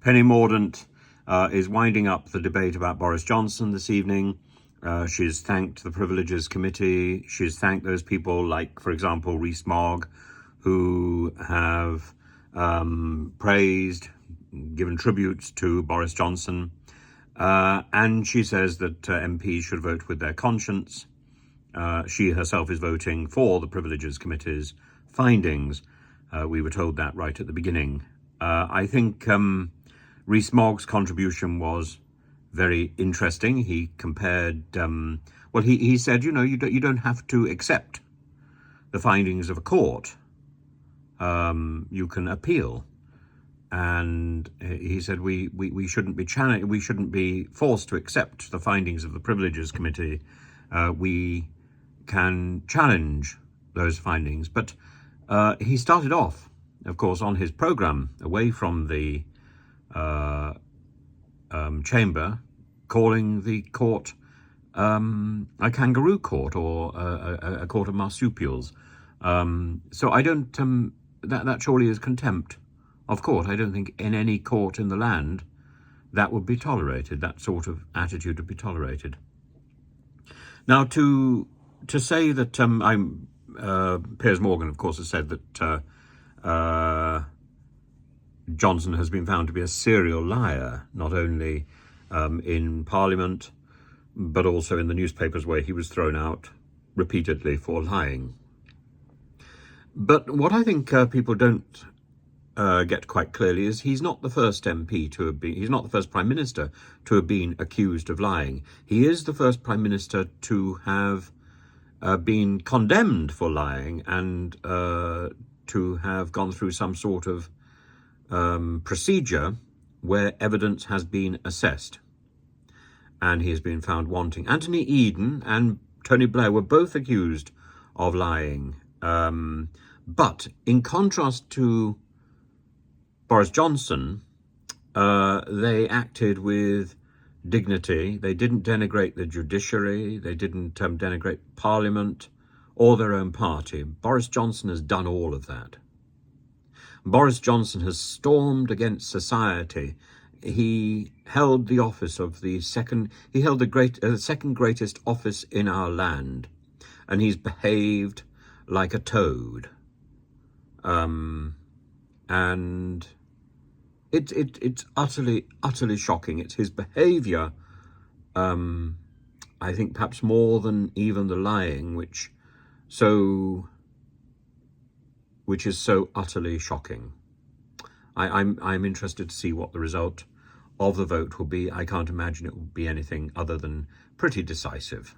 Penny Mordaunt is winding up the debate about Boris Johnson this evening. She's thanked the Privileges Committee. She's thanked those people like, for example, Rees-Mogg, who have praised, given tributes to Boris Johnson. And she says that MPs should vote with their conscience. She herself is voting for the Privileges Committee's findings. We were told that right at the beginning. I think Rees-Mogg's contribution was very interesting. He compared, he said, you don't have to accept the findings of a court. You can appeal. And he said we shouldn't be forced to accept the findings of the Privileges Committee. We can challenge those findings. But he started off, of course, on his program away from the chamber, calling the court a kangaroo court or a court of marsupials. So I don't, that surely is contempt of court. I don't think in any court in the land that would be tolerated, that sort of attitude would be tolerated. Now, to say that Piers Morgan, of course, has said that Johnson has been found to be a serial liar, not only in Parliament, but also in the newspapers where he was thrown out repeatedly for lying. But what I think people don't get quite clearly is he's not the first MP to have been, he's not the first Prime Minister to have been accused of lying. He is the first Prime Minister to have been condemned for lying and to have gone through some sort of procedure where evidence has been assessed. And he has been found wanting. Anthony Eden and Tony Blair were both accused of lying. But in contrast to Boris Johnson, they acted with dignity. They didn't denigrate the judiciary. They didn't denigrate Parliament or their own party. Boris Johnson has done all of that. Boris Johnson has stormed against society. He held the office of the second greatest office in our land, and he's behaved like a toad. And it's utterly shocking. It's his behaviour, I think perhaps more than even the lying, which is so utterly shocking. I'm interested to see what the result of the vote will be. I can't imagine it will be anything other than pretty decisive.